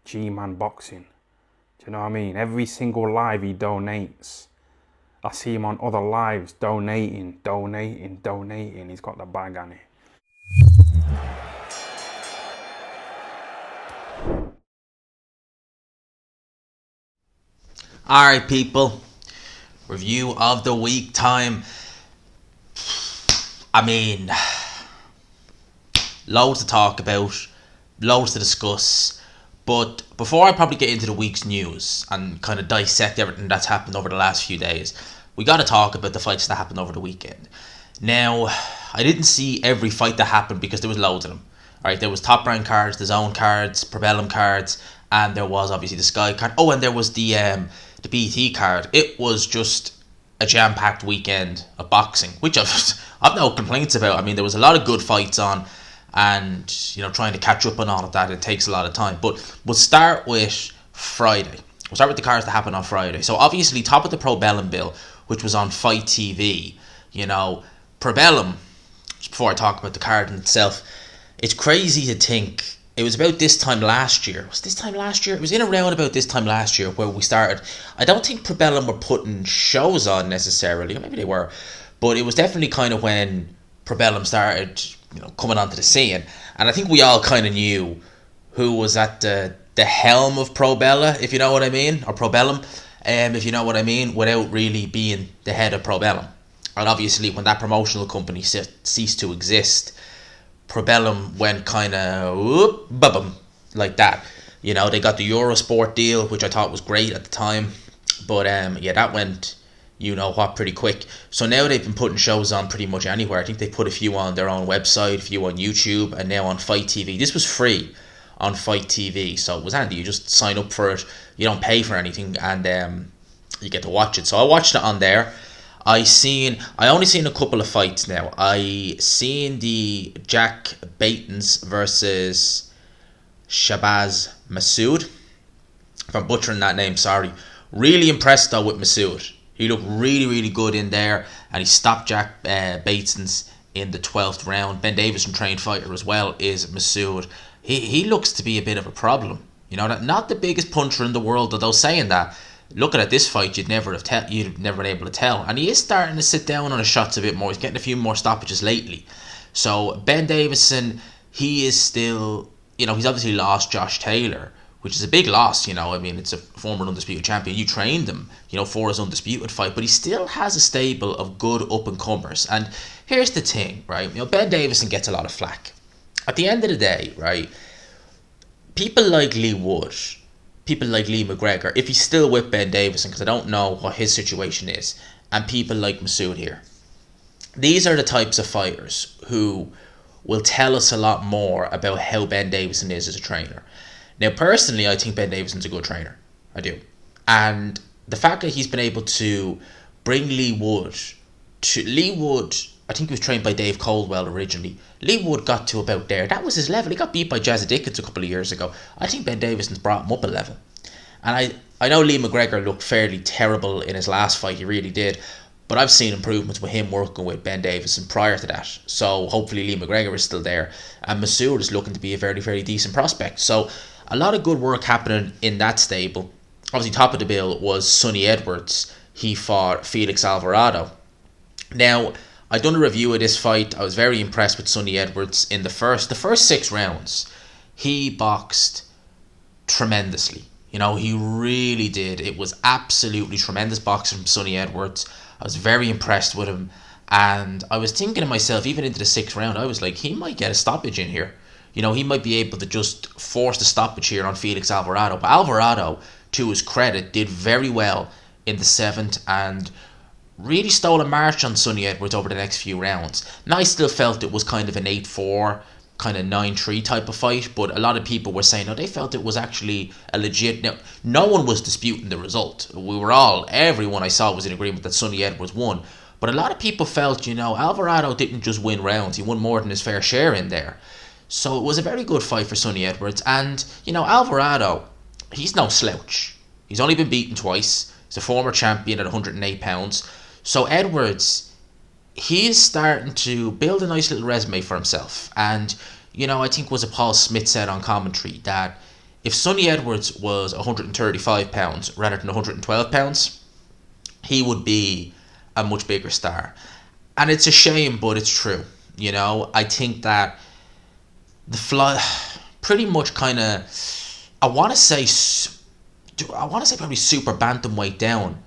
G-Man Boxing. Do you know what I mean? Every single live he donates. I see him on other lives donating. He's got the bag on it. Alright, people. Review of the week time. I mean, loads to talk about, loads to discuss. But before I probably get into the week's news and kind of dissect everything that's happened over the last few days, we got to talk about the fights that happened over the weekend. Now, I didn't see every fight that happened because there was loads of them. Alright, there was Top Rank cards, the Zone cards, Probellum cards, and there was obviously the Sky card. Oh, and there was the BT card. It was just a jam-packed weekend of boxing, which I've no complaints about. I mean, there was a lot of good fights on, and trying to catch up on all of that, it takes a lot of time. But we'll start with Friday. We'll start with the cards that happened on Friday. So obviously, top of the Probellum bill, which was on Fight TV. Probellum. Just before I talk about the card in itself, it's crazy to think. It was about this time last year. Was this time last year? It was in around about this time last year where we started. I don't think Probellum were putting shows on necessarily. Or maybe they were. But it was definitely kind of when Probellum started, coming onto the scene. And I think we all kind of knew who was at the helm of Probella, if you know what I mean. Or Probellum, if you know what I mean, without really being the head of Probellum. And obviously when that promotional company ceased to exist, Probellum went kind of bum like that. They got the Eurosport deal, which I thought was great at the time. But that went, pretty quick. So now they've been putting shows on pretty much anywhere. I think they put a few on their own website, a few on YouTube, and now on Fight TV. This was free on Fight TV, so it was handy. You just sign up for it. You don't pay for anything, and you get to watch it. So I watched it on there. I only seen a couple of fights now. I seen the Jack Battens versus Shabazz Massoud. If I'm butchering that name, sorry. Really impressed though with Massoud. He looked really, really good in there, and he stopped Jack Battens in the 12th round. Ben Davison, trained fighter as well, is Massoud. He looks to be a bit of a problem. Not the biggest puncher in the world, although saying that, looking at this fight, you'd never been able to tell. And he is starting to sit down on his shots a bit more. He's getting a few more stoppages lately. So Ben Davison, he is still, he's obviously lost Josh Taylor, which is a big loss. It's a former Undisputed champion. You trained him, for his Undisputed fight, but he still has a stable of good up-and-comers. And here's the thing, right? Ben Davison gets a lot of flack. At the end of the day, right, people like Lee Wood, people like Lee McGregor, if he's still with Ben Davison, because I don't know what his situation is, and people like Massoud here. These are the types of fighters who will tell us a lot more about how Ben Davison is as a trainer. Now, personally, I think Ben Davison's a good trainer. I do. And the fact that he's been able to bring Lee Wood, I think he was trained by Dave Coldwell originally. Lee Wood got to about there. That was his level. He got beat by Jazzy Dickens a couple of years ago. I think Ben Davison's brought him up a level. And I know Lee McGregor looked fairly terrible in his last fight. He really did. But I've seen improvements with him working with Ben Davison prior to that. So hopefully Lee McGregor is still there. And Massoud is looking to be a very, very decent prospect. So a lot of good work happening in that stable. Obviously, top of the bill was Sonny Edwards. He fought Felix Alvarado. Now, I've done a review of this fight. I was very impressed with Sonny Edwards in the first 6 rounds. He boxed tremendously. He really did. It was absolutely tremendous boxing from Sonny Edwards. I was very impressed with him. And I was thinking to myself, even into the 6th round, I was like, he might get a stoppage in here. He might be able to just force the stoppage here on Felix Alvarado. But Alvarado, to his credit, did very well in the 7th and really stole a march on Sonny Edwards over the next few rounds. Now, I still felt it was kind of an 8-4, kind of 9-3 type of fight, but a lot of people were saying, they felt it was actually a legit... Now, no one was disputing the result. Everyone I saw was in agreement that Sonny Edwards won. But a lot of people felt, Alvarado didn't just win rounds. He won more than his fair share in there. So it was a very good fight for Sonny Edwards. And, Alvarado, he's no slouch. He's only been beaten twice. He's a former champion at 108 pounds. So Edwards, he's starting to build a nice little resume for himself. And, I think was it Paul Smith said on commentary that if Sonny Edwards was 135 pounds rather than 112 pounds, he would be a much bigger star. And it's a shame, but it's true. You know, I think that the fly pretty much kind of, I want to say probably super bantamweight down,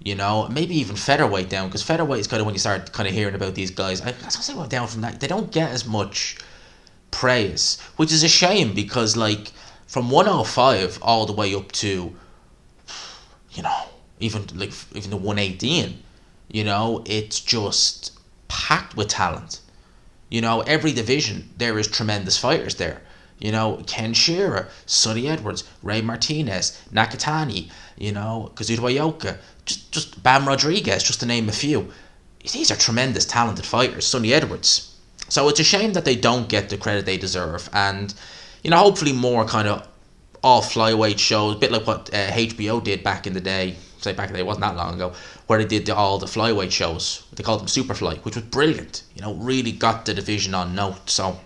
you know, maybe even featherweight down, because featherweight is kind of when you start kind of hearing about these guys. I was gonna say down from that, they don't get as much praise, which is a shame, because like from 105 all the way up to, you know, even the 118, you know, it's just packed with talent. You know, every division there is tremendous fighters there. You know, Ken Shearer, Sonny Edwards, Ray Martinez, Nakatani, you know, Kazuto Ioka, just Bam Rodriguez, just to name a few. These are tremendous, talented fighters, Sonny Edwards. So it's a shame that they don't get the credit they deserve. And, you know, hopefully more kind of all flyweight shows, a bit like what HBO did back in the day. Say back in the day, it wasn't that long ago, where they did all the flyweight shows. They called them Superfly, which was brilliant. You know, really got the division on note. So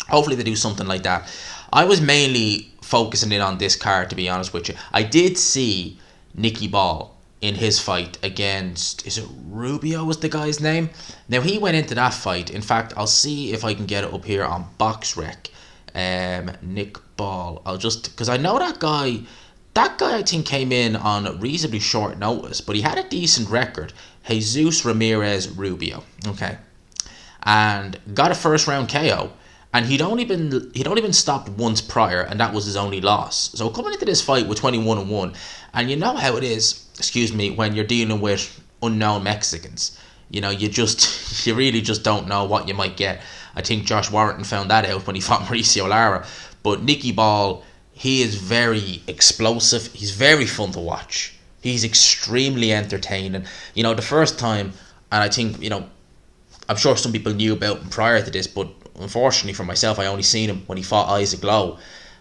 hopefully they do something like that. I was mainly focusing in on this card, to be honest with you. I did see Nicky Ball in his fight against, is it Rubio was the guy's name? Now he went into that fight. In fact, I'll see if I can get it up here on BoxRec. Nick Ball. I'll just, because I know that guy I think came in on reasonably short notice, but he had a decent record. Jesus Ramirez Rubio. Okay. And got a first round KO. And he'd only been stopped once prior, and that was his only loss. So coming into this fight with 21-1, and you know how it is, when you're dealing with unknown Mexicans. You know, you really just don't know what you might get. I think Josh Warrington found that out when he fought Mauricio Lara. But Nicky Ball, he is very explosive. He's very fun to watch. He's extremely entertaining. You know, the first time, and I think, you know, I'm sure some people knew about him prior to this, but unfortunately for myself, I only seen him when he fought Isaac Lowe,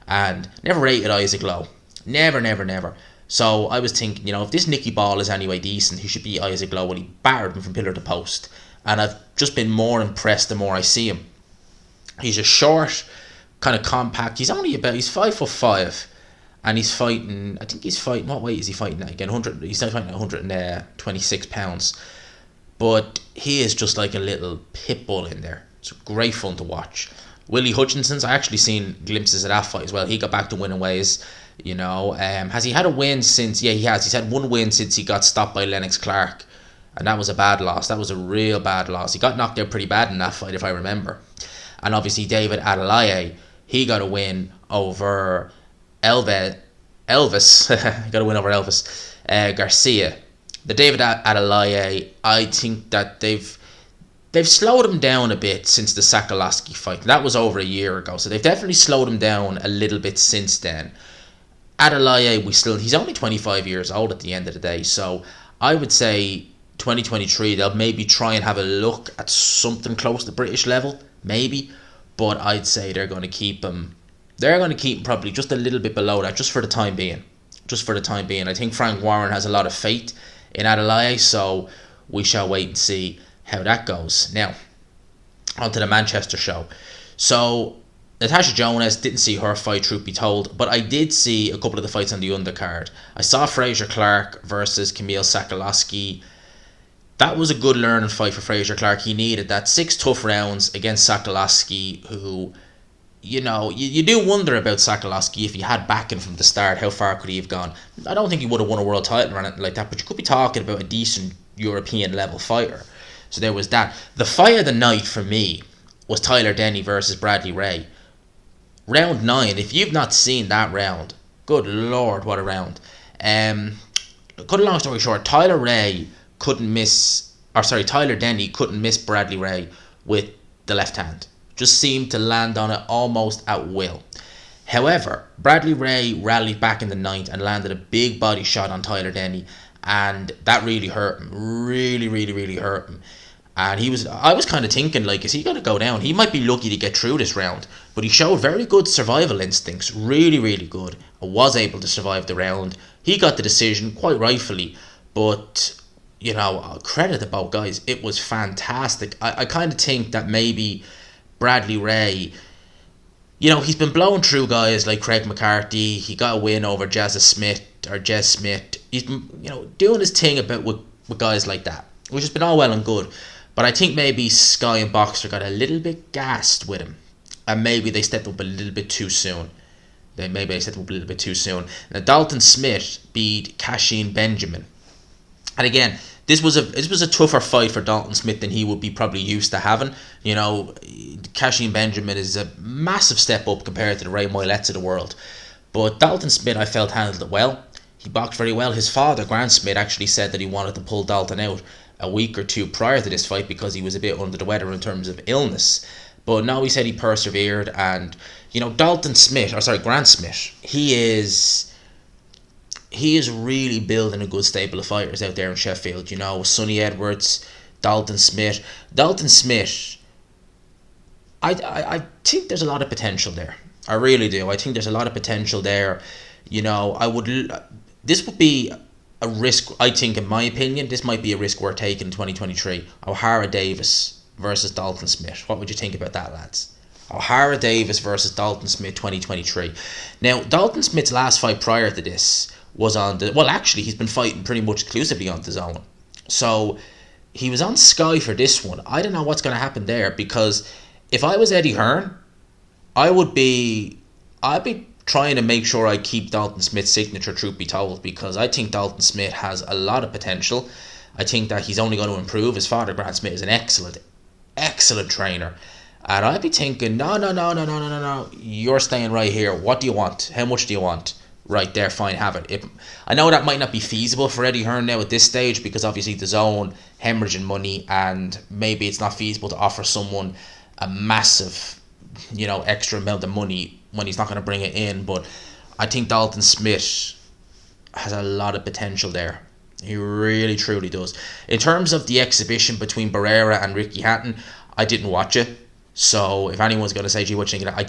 and never rated Isaac Lowe. Never. So I was thinking, you know, if this Nicky Ball is anyway decent, he should beat Isaac Lowe, when he battered him from pillar to post. And I've just been more impressed the more I see him. He's a short, kind of compact. He's 5'5", and he's fighting. I think he's fighting. What weight is he fighting at again? 100. He's now fighting at 126 pounds. But he is just like a little pit bull in there. It's great fun to watch. Willie Hutchinson's, I actually seen glimpses of that fight as well. He got back to winning ways. You know, has he had a win since? Yeah, he has. He's had one win since he got stopped by Lennox Clark, and that was a bad loss. That was a real bad loss. He got knocked out pretty bad in that fight, if I remember. And obviously David Adelaide, he got a win over Elvis. He got a win over Elvis Garcia. The David Adelaide, I think that they've slowed him down a bit since the Sakalowski fight. That was over a year ago, so they've definitely slowed him down a little bit since then. Adelaide, he's only 25 years old at the end of the day, so I would say 2023 they'll maybe try and have a look at something close to British level, maybe, but I'd say they're going to keep him probably just a little bit below that, just for the time being. I think Frank Warren has a lot of faith in Adelaide, so we shall wait and see how that goes. Now, on to the Manchester show. So, Natasha Jonas, didn't see her fight, truth be told, but I did see a couple of the fights on the undercard. I saw Fraser Clark versus Kamil Sakalowski. That was a good learning fight for Fraser Clark. He needed that. 6 tough rounds against Sakalowski, who, you know, you do wonder about Sakalowski. If he had backing from the start, how far could he have gone? I don't think he would have won a world title or anything like that, but you could be talking about a decent European level fighter. So there was that. The fight of the night for me was Tyler Denny versus Bradley Ray. Round 9, if you've not seen that round, good lord, what a round. Cut a long story short, Tyler Denny couldn't miss Bradley Ray with the left hand. Just seemed to land on it almost at will. However, Bradley Ray rallied back in the 9th and landed a big body shot on Tyler Denny, and that really hurt him. Really hurt him. And I was kind of thinking, like, is he going to go down? He might be lucky to get through this round. But he showed very good survival instincts. Really good. And was able to survive the round. He got the decision, quite rightfully. But, you know, credit to both guys. It was fantastic. I kind of think that maybe Bradley Ray, he's been blowing through guys like Craig McCarthy. He got a win over Jez Smith. He's been, doing his thing a bit with guys like that, which has been all well and good. But I think maybe Sky and Boxer got a little bit gassed with him, and maybe they stepped up a little bit too soon. Now, Dalton Smith beat Cashin Benjamin, and again, this was a tougher fight for Dalton Smith than he would be probably used to having. Cashin Benjamin is a massive step up compared to the Ray Moyletts of the world. But Dalton Smith, I felt, handled it well. He boxed very well. His father, Grant Smith, actually said that he wanted to pull Dalton out a week or two prior to this fight because he was a bit under the weather in terms of illness. But no, he said he persevered. And, Grant Smith, he is really building a good stable of fighters out there in Sheffield. Sonny Edwards, Dalton Smith. I think there's a lot of potential there. I really do. I think there's a lot of potential there. This would be a risk, I think, in my opinion. This might be a risk we're taking in 2023. O'Hara Davis versus Dalton Smith. What would you think about that, lads? O'Hara Davis versus Dalton Smith 2023. Now, Dalton Smith's last fight prior to this was on he's been fighting pretty much exclusively on DAZN. So he was on Sky for this one. I don't know what's going to happen there, because if I was Eddie Hearn, I'd be trying to make sure I keep Dalton Smith's signature, truth be told, because I think Dalton Smith has a lot of potential. I think that he's only going to improve. His father, Grant Smith, is an excellent trainer. And I'd be thinking, no, you're staying right here. What do you want? How much do you want? Right there, fine, have it. I know that might not be feasible for Eddie Hearn now at this stage, because obviously DAZN hemorrhaging money, and maybe it's not feasible to offer someone a massive, extra amount of money when he's not going to bring it in. But I think Dalton Smith has a lot of potential there. He really, truly does. In terms of the exhibition between Barrera and Ricky Hatton, I didn't watch it. So if anyone's going to say, gee, what you think of that? I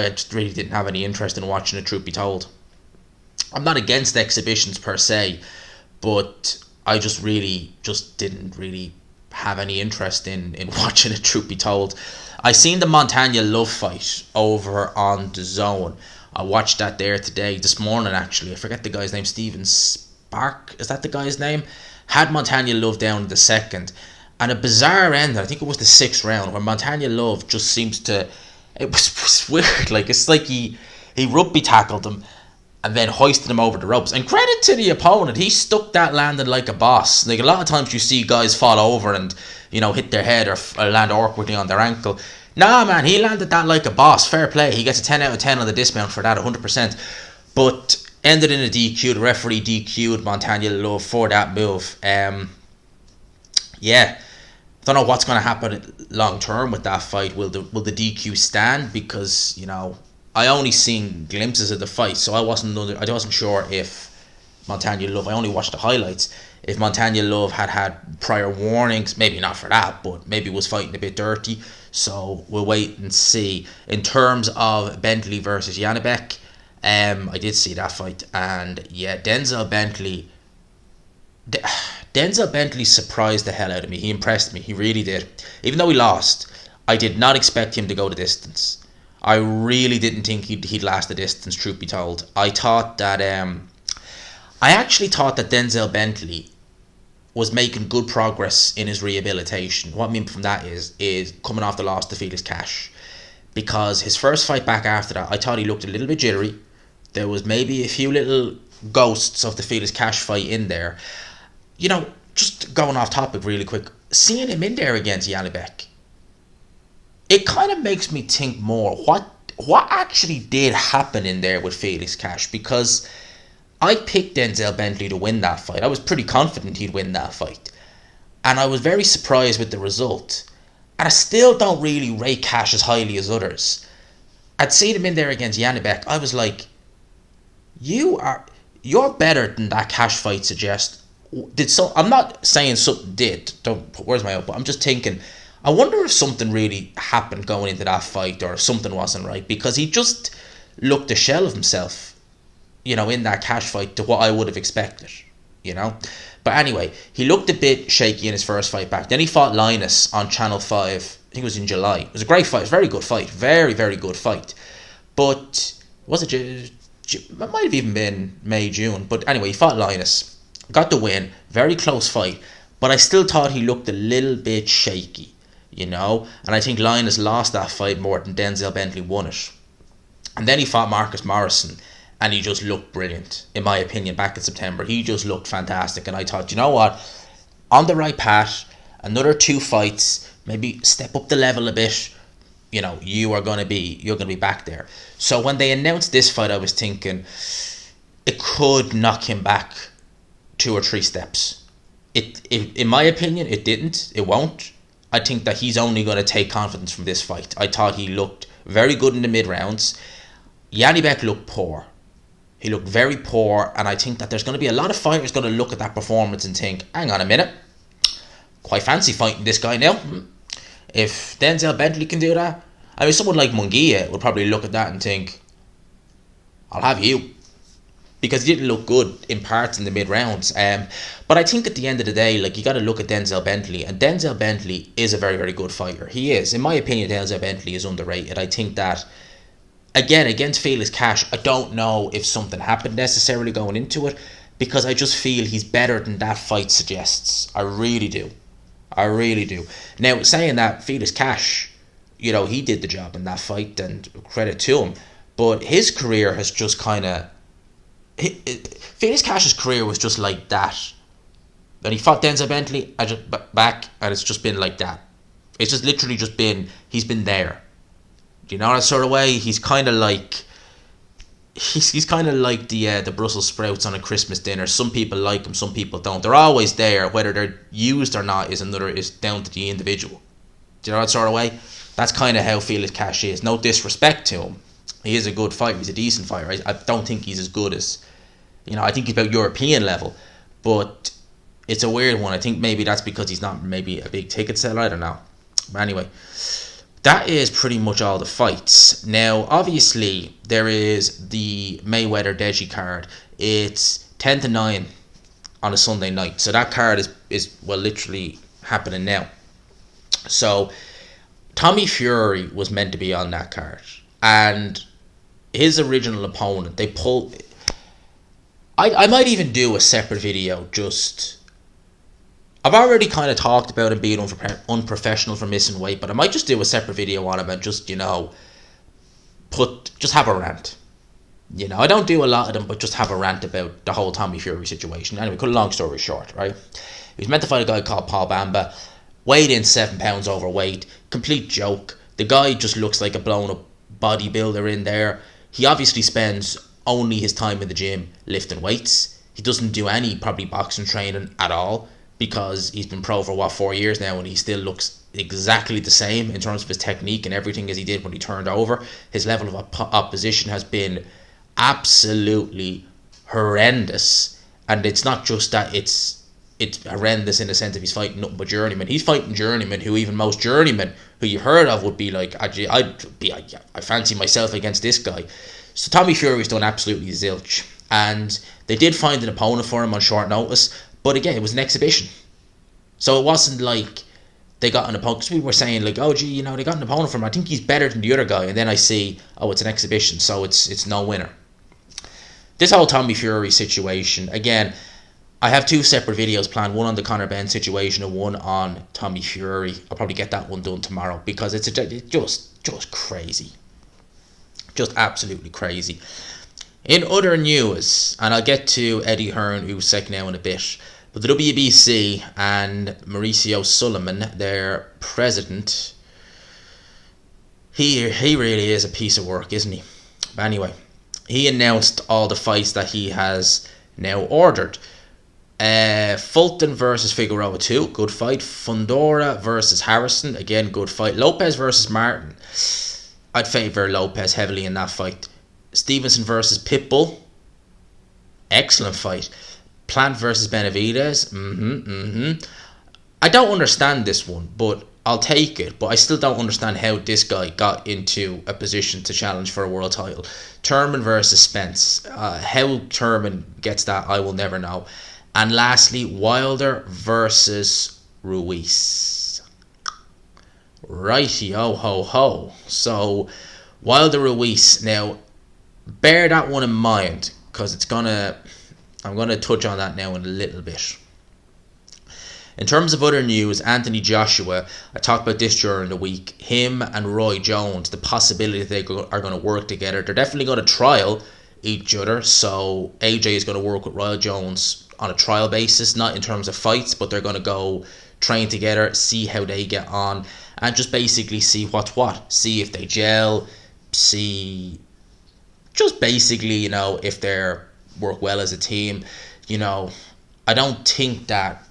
just really didn't have any interest in watching it, truth be told. I'm not against exhibitions per se, but I just didn't really have any interest in watching it, truth be told. I seen the Montana Love fight over on DAZN. I watched that there this morning actually. I forget the guy's name, Steven Spark, is that the guy's name? Had Montana Love down in the second, and a bizarre end, I think it was the 6th round, where Montana Love just seems to, it was weird, like it's like he rugby tackled him and then hoisted him over the ropes. And credit to the opponent, he stuck that landing like a boss. Like a lot of times you see guys fall over and, hit their head or land awkwardly on their ankle. Nah, man, he landed that like a boss. Fair play. He gets a 10 out of 10 on the dismount for that, 100%. But ended in a DQ. The referee DQ'd Montana Love for that move. Don't know what's going to happen long term with that fight. Will the DQ stand? Because, I only seen glimpses of the fight, so I wasn't sure if Montana Love, I only watched the highlights, if Montana Love had prior warnings, maybe not for that, but maybe was fighting a bit dirty. So we'll wait and see. In terms of Bentley versus Janibek, I did see that fight, and yeah, Denzel Bentley surprised the hell out of me. He impressed me, he really did. Even though he lost, I did not expect him to go the distance. I really didn't think he'd last the distance, truth be told. I actually thought that Denzel Bentley was making good progress in his rehabilitation. What I mean from that is coming off the loss to Felix Cash. Because his first fight back after that, I thought he looked a little bit jittery. There was maybe a few little ghosts of the Felix Cash fight in there. Just going off topic really quick, seeing him in there against Janibek, it kind of makes me think more what actually did happen in there with Felix Cash, because I picked Denzel Bentley to win that fight. I was pretty confident he'd win that fight, and I was very surprised with the result. And I still don't really rate Cash as highly as others. I'd seen him in there against Janibek. I was like, you're better than that Cash fight suggests. I'm not saying something did. Don't put words in my mouth, but I'm just thinking, I wonder if something really happened going into that fight, or if something wasn't right, because he just looked a shell of himself, in that Cash fight to what I would have expected, But anyway, he looked a bit shaky in his first fight back. Then he fought Linus on Channel 5 I think it was in July. It was a great fight. It was a very good fight. Very, very good fight. But was it? It might have even been May, June. But anyway, he fought Linus. Got the win. Very close fight. But I still thought he looked a little bit shaky, you know. And I think Linus lost that fight more than Denzel Bentley won it. And then he fought Marcus Morrison. And he just looked brilliant, in my opinion, back in September. He just looked fantastic. And I thought, you know what? On the right path, another 2 fights, maybe step up the level a bit. You know, you're gonna be back there. So when they announced this fight, I was thinking it could knock him back 2 or 3 steps. It in my opinion, it didn't. It won't. I think that he's only going to take confidence from this fight. I thought he looked very good in the mid rounds. Janibek looked poor. He looked very poor, and I think that there's going to be a lot of fighters going to look at that performance and think, hang on a minute, quite fancy fighting this guy now. If Denzel Bentley can do that, I mean, someone like Munguia would probably look at that and think, I'll have you. Because he didn't look good in parts in the mid rounds. But I think at the end of the day, like, you got to look at Denzel Bentley, and Denzel Bentley is a very, very good fighter. He is. In my opinion, Denzel Bentley is underrated. I think that, again, against Felix Cash, I don't know if something happened necessarily going into it, because I just feel he's better than that fight suggests. I really do. I really do. Now, saying that, Felix Cash, you know, he did the job in that fight, and credit to him. But his career has just kind of... Felix Cash's career was just like that. And he fought Denzel Bentley back, and it's just been like that. It's just literally just been, he's been there. Do you know that sort of way? He's kind of like... He's kind of like the Brussels sprouts on a Christmas dinner. Some people like them, some people don't. They're always there. Whether they're used or not is down to the individual. Do you know that sort of way? That's kind of how Felix Cash is. No disrespect to him. He is a good fighter. He's a decent fighter. I don't think he's as good as... You know, I think he's about European level. But it's a weird one. I think maybe that's because he's not maybe a big ticket seller. I don't know. But anyway... That is pretty much all the fights. Now, obviously, there is the Mayweather-Deji card. It's 10 to 9 on a Sunday night. So that card is well, literally happening now. So, Tommy Fury was meant to be on that card. And his original opponent, they pulled... I might even do a separate video just... I've already kind of talked about him being unprofessional for missing weight, but I might just do a separate video on him and just, you know, just have a rant. You know, I don't do a lot of them, but just have a rant about the whole Tommy Fury situation. Anyway, cut a long story short, right? He was meant to fight a guy called Paul Bamba, weighed in 7 pounds overweight, complete joke. The guy just looks like a blown up bodybuilder in there. He obviously spends only his time in the gym lifting weights. He doesn't do any probably boxing training at all, because he's been pro for 4 years now, and he still looks exactly the same in terms of his technique and everything as he did when he turned over. His level of opposition has been absolutely horrendous, and it's not just that it's horrendous in the sense of he's fighting nothing but journeymen. He's fighting journeymen who even most journeymen who you've heard of would be like, I fancy myself against this guy. So Tommy Fury's done absolutely zilch, and they did find an opponent for him on short notice. But again, it was an exhibition. So it wasn't like they got an opponent. Because we were saying, like, oh, gee, you know, they got an opponent for him. I think he's better than the other guy. And then I see, oh, it's an exhibition. So it's no winner. This whole Tommy Fury situation, again, I have 2 separate videos planned. One on the Conor Benn situation and one on Tommy Fury. I'll probably get that one done tomorrow. Because it's just crazy. Just absolutely crazy. In other news, and I'll get to Eddie Hearn Usyk now in a bit, but the WBC and Mauricio Sulaiman, their president, he really is a piece of work, isn't he? But anyway, he announced all the fights that he has now ordered. Fulton versus Figueroa 2, good fight. Fundora versus Harrison, again, good fight. Lopez versus Martin, I'd favour Lopez heavily in that fight. Stevenson versus Pitbull, excellent fight. Plant versus Benavidez, I don't understand this one, but I'll take it. But I still don't understand how this guy got into a position to challenge for a world title. Turman versus Spence, how Turman gets that, I will never know. And lastly, Wilder versus Ruiz. Righty-o ho ho. So, Wilder Ruiz. Now, bear that one in mind, because I'm gonna touch on that now in a little bit. In terms of other news, Anthony Joshua, I talked about this during the week. Him and Roy Jones, the possibility that they are going to work together. They're definitely going to trial each other. So AJ is going to work with Roy Jones on a trial basis, not in terms of fights, but they're going to go train together, see how they get on, and just basically see what's what. See if they gel, see just basically, if they work well as a team. I don't think that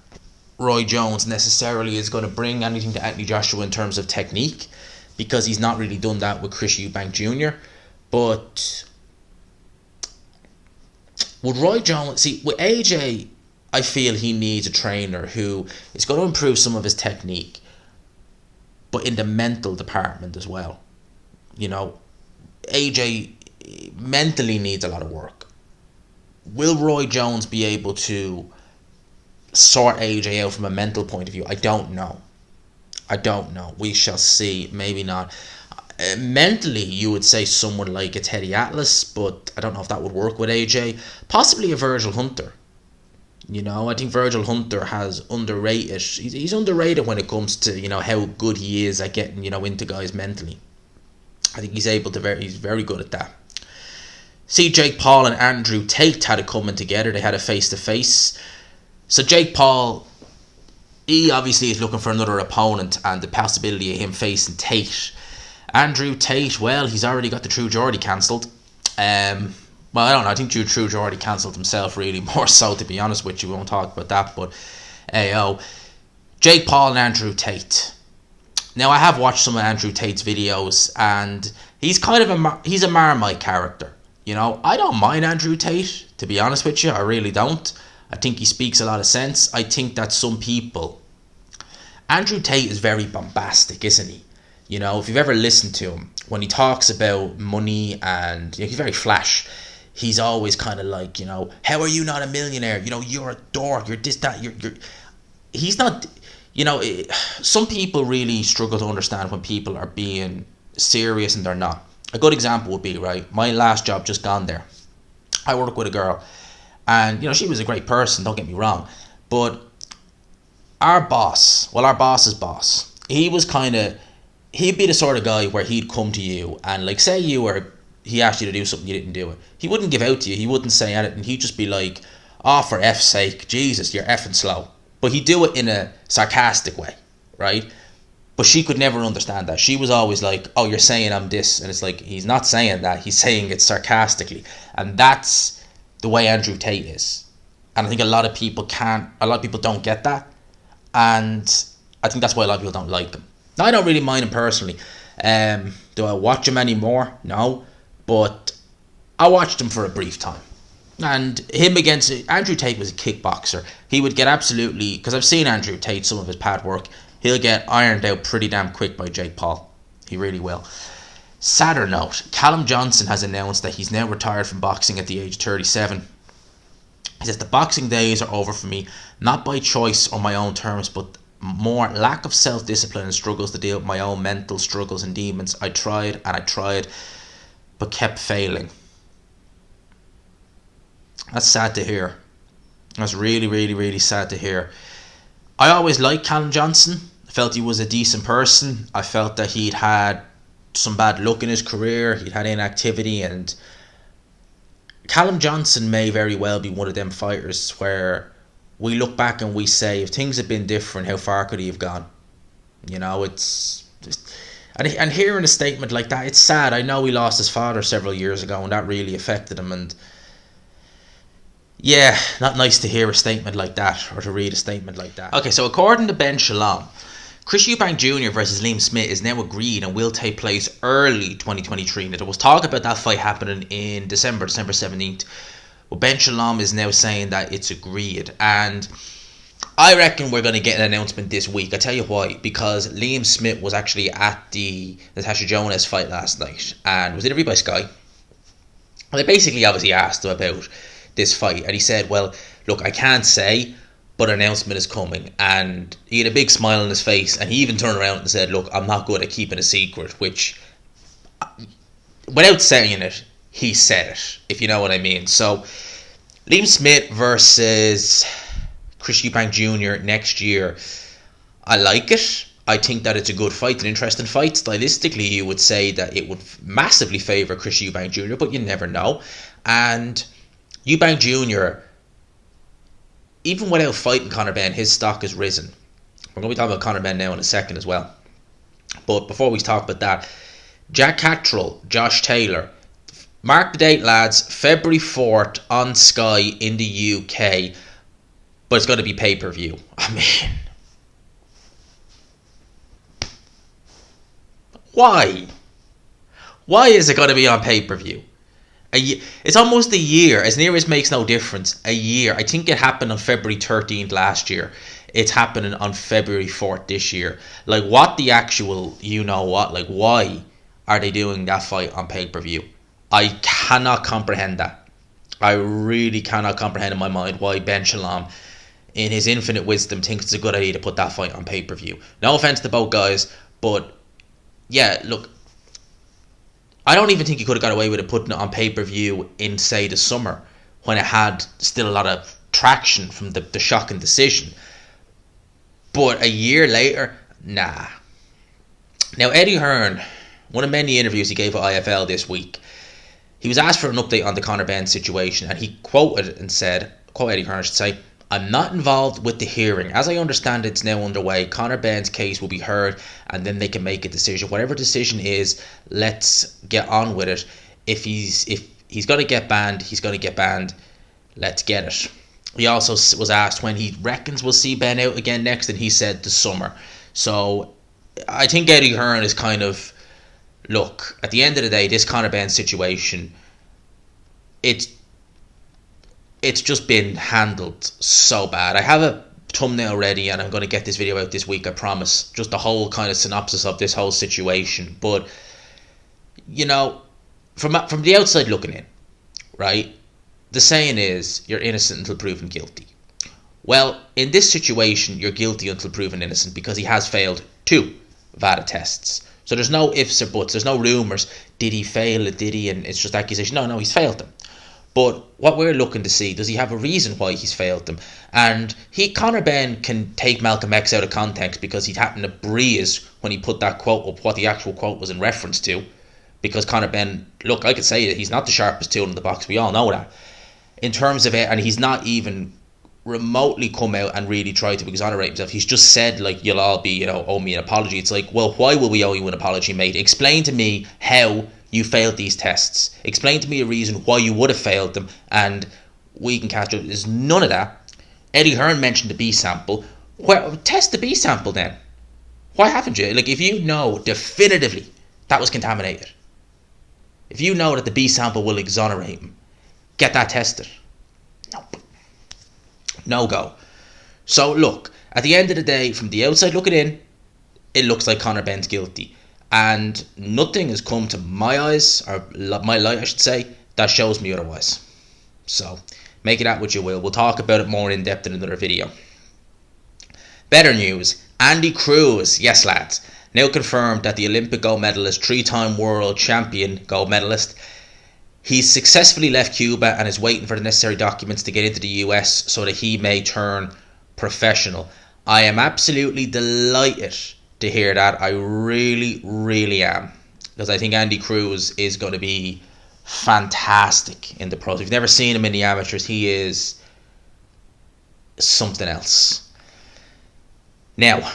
Roy Jones necessarily is going to bring anything to Anthony Joshua in terms of technique, because he's not really done that with Chris Eubank Jr. But with Roy Jones, with AJ, I feel he needs a trainer who is going to improve some of his technique, but in the mental department as well. AJ mentally needs a lot of work. Will Roy Jones be able to sort AJ out from a mental point of view? I don't know. We shall see. Maybe not. Mentally, you would say someone like a Teddy Atlas, but I don't know if that would work with AJ. Possibly a Virgil Hunter. I think Virgil Hunter has underrated. He's underrated when it comes to how good he is at getting into guys mentally. I think he's very good at that. See, Jake Paul and Andrew Tate had it coming together. They had a face-to-face. So Jake Paul, he obviously is looking for another opponent and the possibility of him facing Tate. Andrew Tate, well, he's already got the True Geordie cancelled. I don't know. I think True Geordie cancelled himself, really, more so, to be honest with you. We won't talk about that, but Jake Paul and Andrew Tate. Now, I have watched some of Andrew Tate's videos, and he's kind of he's a Marmite character. I don't mind Andrew Tate, to be honest with you. I really don't. I think he speaks a lot of sense. I think that some people... Andrew Tate is very bombastic, isn't he? If you've ever listened to him, when he talks about money and... he's very flash. He's always kind of like, how are you not a millionaire? You're a dork. You're this, that. You're... He's not... some people really struggle to understand when people are being serious and they're not. A good example would be, right, my last job just gone there. I work with a girl, and she was a great person, don't get me wrong, but our boss's boss, he'd be the sort of guy where he'd come to you and, like, say he asked you to do something, you didn't do it, he wouldn't give out to you, he wouldn't say anything, he'd just be like, for F's sake, Jesus, you're effing slow. But he'd do it in a sarcastic way, right? But she could never understand that. She was always like, oh, you're saying I'm this. And it's like, he's not saying that. He's saying it sarcastically. And that's the way Andrew Tate is. And I think a lot of people don't get that. And I think that's why a lot of people don't like him. Now, I don't really mind him personally. Do I watch him anymore? No. But I watched him for a brief time. And Andrew Tate was a kickboxer. He would get absolutely... Because I've seen Andrew Tate, some of his pad work. He'll get ironed out pretty damn quick by Jake Paul. He really will. Sadder note, Callum Johnson has announced that he's now retired from boxing at the age of 37. He says, the boxing days are over for me, not by choice or my own terms, but more lack of self-discipline and struggles to deal with my own mental struggles and demons. I tried, but kept failing. That's sad to hear. That's really, really, really sad to hear. I always liked Callum Johnson. I felt he was a decent person. I felt that he'd had some bad luck in his career. He'd had inactivity, and Callum Johnson may very well be one of them fighters where we look back and we say, if things had been different, how far could he have gone? It's just... And hearing a statement like that, it's sad. I know he lost his father several years ago, and that really affected him, and yeah, not nice to hear a statement like that, or to read a statement like that. Okay, so according to Ben Shalom, Chris Eubank Jr. versus Liam Smith is now agreed and will take place early 2023. Now, there was talk about that fight happening in December 17th. Well, Ben Shalom is now saying that it's agreed, and I reckon we're going to get an announcement this week. I tell you why, because Liam Smith was actually at the Natasha Jonas fight last night and was interviewed by Sky. And they basically obviously asked him about this fight, and he said, well, look, I can't say, but an announcement is coming. And he had a big smile on his face, and he even turned around and said, look, I'm not good at keeping a secret, which, without saying it, he said it, if you know what I mean. So, Liam Smith versus Chris Eubank Jr. next year, I like it. I think that it's a good fight, an interesting fight. Stylistically, you would say that it would massively favour Chris Eubank Jr., but you never know. And Eubank Jr., even without fighting Conor Benn, his stock has risen. We're going to be talking about Conor Benn now in a second as well. But before we talk about that, Jack Catterall, Josh Taylor. Mark the date, lads. February 4th on Sky in the UK. But it's going to be pay-per-view. I mean, why? Why is it going to be on pay-per-view? It's almost a year. As near as makes no difference. A year. I think it happened on February 13th last year. It's happening on February 4th this year. Like, what the actual, you know what? Like, why are they doing that fight on pay-per-view? I cannot comprehend that. I really cannot comprehend in my mind why Ben Shalom, in his infinite wisdom, thinks it's a good idea to put that fight on pay-per-view. No offense to both guys, but yeah, look, I don't even think he could have got away with it putting it on pay-per-view in, say, the summer, when it had still a lot of traction from the shocking decision. But a year later, nah. Now, Eddie Hearn, one of many interviews he gave at IFL this week, he was asked for an update on the Conor Benn situation, and he quoted and said, quote Eddie Hearn, I should say, I'm not involved with the hearing. As I understand it's now underway, Conor Benn's case will be heard and then they can make a decision. Whatever decision is, let's get on with it. If he's going to get banned, he's going to get banned. Let's get it. He also was asked when he reckons we'll see Ben out again next, and he said the summer. So I think Eddie Hearn is kind of, look, at the end of the day, this Conor Benn situation, it's just been handled so bad. I have a thumbnail ready and I'm going to get this video out this week, I promise. Just the whole kind of synopsis of this whole situation. But, you know, from the outside looking in, right, the saying is, you're innocent until proven guilty. Well, in this situation, you're guilty until proven innocent because he has failed 2 VADA tests. So there's no ifs or buts. There's no rumours. Did he fail it? Did he? And it's just accusation. No, he's failed them. But what we're looking to see, does he have a reason why he's failed them? And Conor Benn can take Malcolm X out of context because he happened to breeze when he put that quote up, what the actual quote was in reference to. Because Conor Benn, look, I could say that he's not the sharpest tool in the box. We all know that. In terms of it, and he's not even remotely come out and really tried to exonerate himself. He's just said, like, you'll all be, owe me an apology. It's like, well, why will we owe you an apology, mate? Explain to me how you failed these tests. Explain to me a reason why you would have failed them, and we can catch up. There's none of that. Eddie Hearn mentioned the B sample. Well, test the B sample then. Why haven't you? Like, if you know definitively that was contaminated, if you know that the B sample will exonerate him, get that tested. Nope. No go. So look, at the end of the day, from the outside looking in, it looks like Conor Benn's guilty. And nothing has come to my eyes, or my light I should say, that shows me otherwise. So, make it out what you will. We'll talk about it more in depth in another video. Better news, Andy Cruz, yes lads, now confirmed that the Olympic gold medalist, 3-time world champion gold medalist, he's successfully left Cuba and is waiting for the necessary documents to get into the US so that he may turn professional. I am absolutely delighted to hear that. I really, really am. Because I think Andy Cruz is going to be fantastic in the pros. If you've never seen him in the amateurs, he is something else. Now,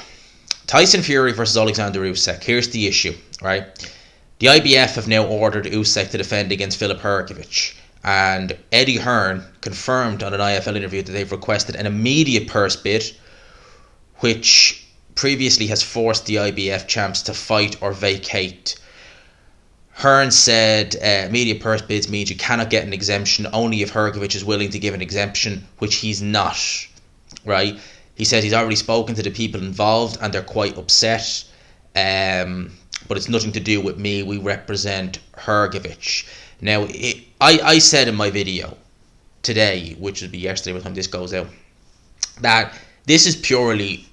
Tyson Fury versus Oleksandr Usyk. Here's the issue, right? The IBF have now ordered Usyk to defend against Filip Hrgovic. And Eddie Hearn confirmed on an IFL interview that they've requested an immediate purse bid, which previously has forced the IBF champs to fight or vacate. Hearn said immediate purse bids means you cannot get an exemption only if Hrgovic is willing to give an exemption, which he's not, right? He says he's already spoken to the people involved and they're quite upset, but it's nothing to do with me. We represent Hrgovic. Now, I said in my video today, which will be yesterday by the time this goes out, that this is purely,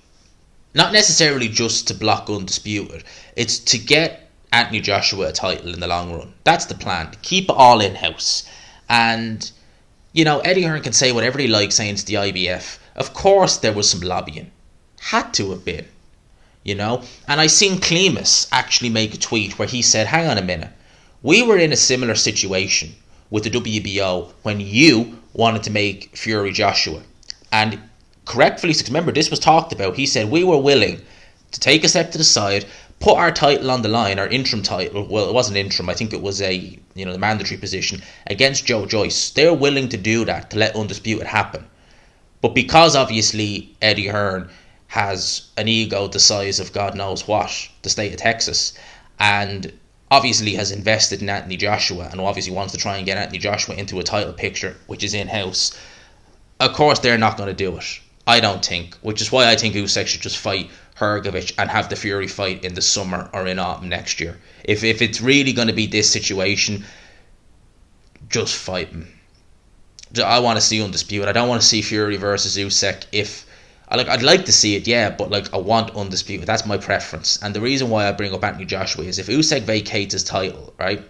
not necessarily just to block Undisputed, it's to get Anthony Joshua a title in the long run. That's the plan, to keep it all in-house. And, you know, Eddie Hearn can say whatever he likes saying to the IBF. Of course there was some lobbying. Had to have been. You know? And I seen Clemus actually make a tweet where he said, hang on a minute, we were in a similar situation with the WBO when you wanted to make Fury Joshua. And correctly, because remember this was talked about, he said we were willing to take a step to the side, put our title on the line, our interim title, well it wasn't interim, I think it was the mandatory position, against Joe Joyce. They're willing to do that to let Undisputed happen. But because obviously Eddie Hearn has an ego the size of God knows what, the state of Texas, and obviously has invested in Anthony Joshua and obviously wants to try and get Anthony Joshua into a title picture, which is in-house, of course they're not going to do it. I don't think, which is why I think Usyk should just fight Hrgovic and have the Fury fight in the summer or in autumn next year. If it's really going to be this situation, just fight him. I want to see Undisputed. I don't want to see Fury versus Usyk. I'd like to see it, yeah, but I want Undisputed. That's my preference. And the reason why I bring up Anthony Joshua is if Usyk vacates his title, right,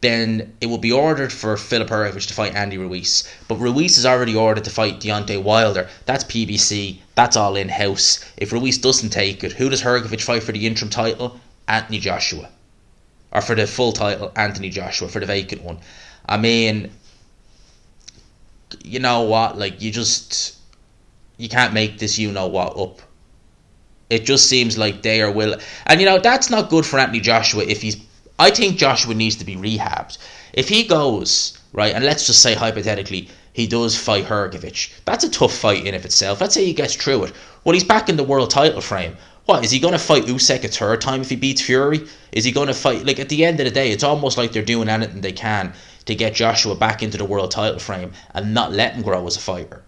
then it will be ordered for Filip to fight Andy Ruiz. But Ruiz is already ordered to fight Deontay Wilder. That's PBC. That's all in-house. If Ruiz doesn't take it, who does Hrgovic fight for the interim title? Anthony Joshua. Or for the full title, Anthony Joshua, for the vacant one. I mean, you know what? You can't make this you-know-what up. It just seems like they are willing. And, that's not good for Anthony Joshua if he's... I think Joshua needs to be rehabbed. If he goes, right, and let's just say hypothetically, he does fight Hrgovic, that's a tough fight in of itself. Let's say he gets through it. Well, he's back in the world title frame. What, is he going to fight Usyk a third time if he beats Fury? Is he going to fight... at the end of the day, it's almost like they're doing anything they can to get Joshua back into the world title frame and not let him grow as a fighter.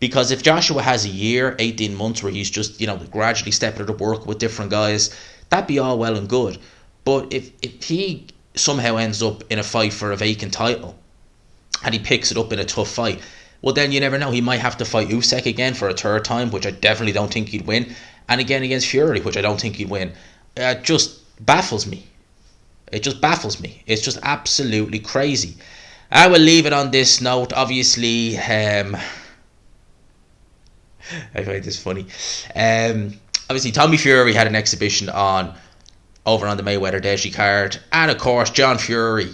Because if Joshua has a year, 18 months where he's just, gradually stepping to work with different guys, that'd be all well and good. But if he somehow ends up in a fight for a vacant title and he picks it up in a tough fight, well then you never know. He might have to fight Usyk again for a third time, which I definitely don't think he'd win. And again against Fury, which I don't think he'd win. It just baffles me. It just baffles me. It's just absolutely crazy. I will leave it on this note. Obviously, I find this funny. Obviously, Tommy Fury had an exhibition over on the Mayweather Deji card, and of course, John Fury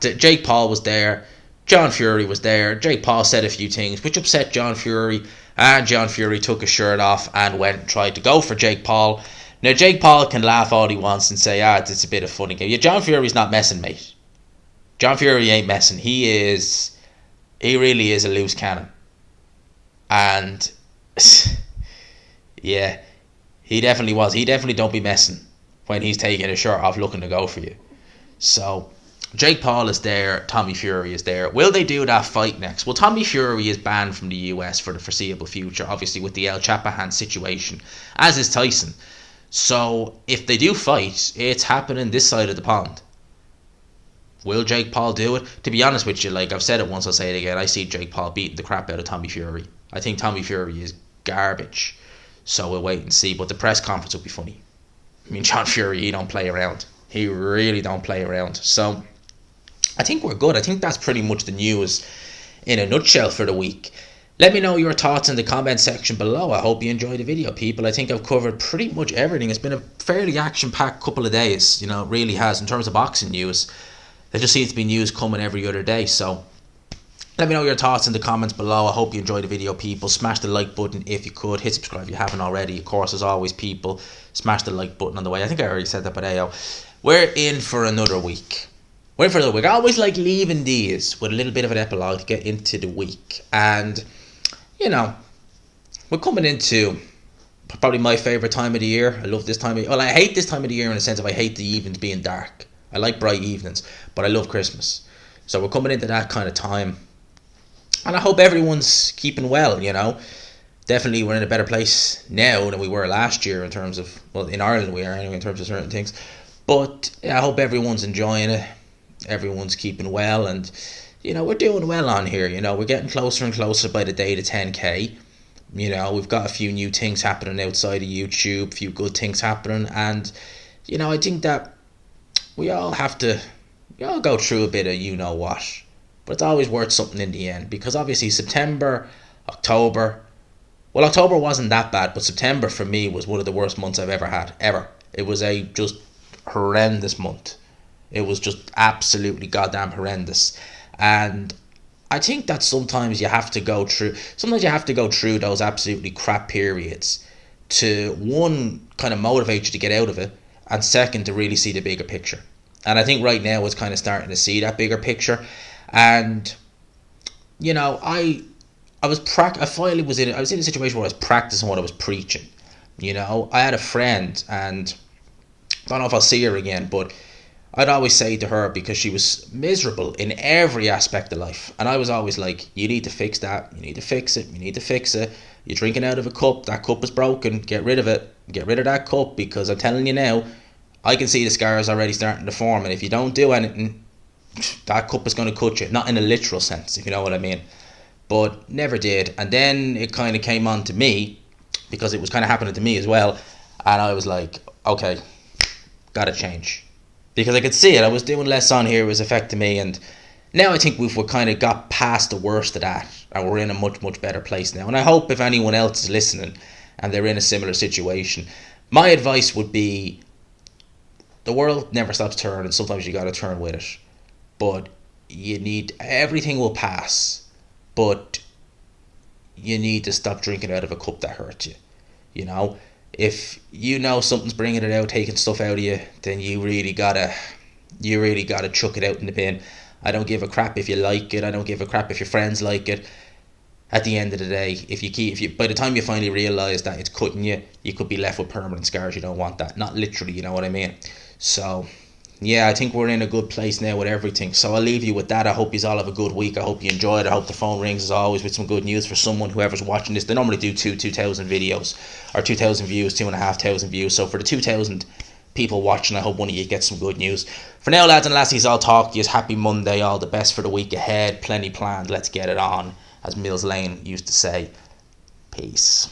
Jake Paul was there. John Fury was there. Jake Paul said a few things which upset John Fury, and John Fury took his shirt off and went and tried to go for Jake Paul. Now, Jake Paul can laugh all he wants and say, it's a bit of fun again. Yeah, John Fury's not messing, mate. John Fury ain't messing. He really is a loose cannon. And yeah, he definitely was. He definitely don't be messing when he's taking his shirt off looking to go for you. So Jake Paul is there, Tommy Fury is there. Will they do that fight next? Well, Tommy Fury is banned from the US for the foreseeable future, obviously with the El Chapahan situation, as is Tyson. So if they do fight, it's happening this side of the pond. Will Jake Paul do it? To be honest with you, I've said it once, I'll say it again, I see Jake Paul beating the crap out of Tommy Fury. I think Tommy Fury is garbage. So we'll wait and see. But the press conference will be funny. I mean, John Fury, he don't play around. He really don't play around. So I think we're good. I think that's pretty much the news in a nutshell for the week. Let me know your thoughts in the comment section below. I hope you enjoyed the video, people. I think I've covered pretty much everything. It's been a fairly action-packed couple of days. It really has. In terms of boxing news, there just seems to be news coming every other day. So let me know your thoughts in the comments below. I hope you enjoyed the video, people. Smash the like button if you could. Hit subscribe if you haven't already. Of course, as always, people, smash the like button on the way. I think I already said that, but we're in for another week. I always like leaving these with a little bit of an epilogue to get into the week. And, we're coming into probably my favourite time of the year. I love this time of year. Well, I hate this time of the year in the sense of I hate the evenings being dark. I like bright evenings, but I love Christmas. So we're coming into that kind of time. And I hope everyone's keeping well, Definitely we're in a better place now than we were last year in terms of, well, in Ireland we are anyway, in terms of certain things. But I hope everyone's enjoying it. Everyone's keeping well, and we're doing well on here. We're getting closer and closer by the day to 10k. We've got a few new things happening outside of YouTube, a few good things happening, and I think that we all go through a bit of what, but it's always worth something in the end, because obviously September, October wasn't that bad, but September for me was one of the worst months I've ever had, ever. It was a just horrendous month. It was just absolutely goddamn horrendous. And I think that sometimes you have to go through those absolutely crap periods to, one, kind of motivate you to get out of it, and second, to really see the bigger picture. And I think right now it's kind of starting to see that bigger picture. And I was in a situation where I was practicing what I was preaching. I had a friend, and I don't know if I'll see her again, but I'd always say to her, because she was miserable in every aspect of life, and I was always like, you need to fix that, you need to fix it, you're drinking out of a cup, that cup is broken, get rid of it, get rid of that cup, because I'm telling you now, I can see the scars already starting to form, and if you don't do anything, that cup is going to cut you, not in a literal sense, if you know what I mean, but never did. And then it kind of came on to me, because it was kind of happening to me as well, and I was like, okay, gotta change. Because I could see it, I was doing less on here, it was affecting me, and now I think we've kind of got past the worst of that, and we're in a much, much better place now. And I hope if anyone else is listening and they're in a similar situation, my advice would be, the world never stops turning, sometimes you gotta turn with it. But everything will pass, but you need to stop drinking out of a cup that hurts you. If something's bringing it out, taking stuff out of you, then you really gotta chuck it out in the bin. I don't give a crap if you like it. I don't give a crap if your friends like it. At the end of the day, if you by the time you finally realise that it's cutting you, you could be left with permanent scars. You don't want that. Not literally, you know what I mean? So, yeah, I think we're in a good place now with everything. So I'll leave you with that. I hope you all have a good week. I hope you enjoyed it. I hope the phone rings as always with some good news for someone, whoever's watching this. They normally do 2,000 videos, or 2,000 views, 2,500 views. So for the 2,000 people watching, I hope one of you gets some good news. For now, lads and lassies, I'll talk to you. Happy Monday. All the best for the week ahead. Plenty planned. Let's get it on, as Mills Lane used to say. Peace.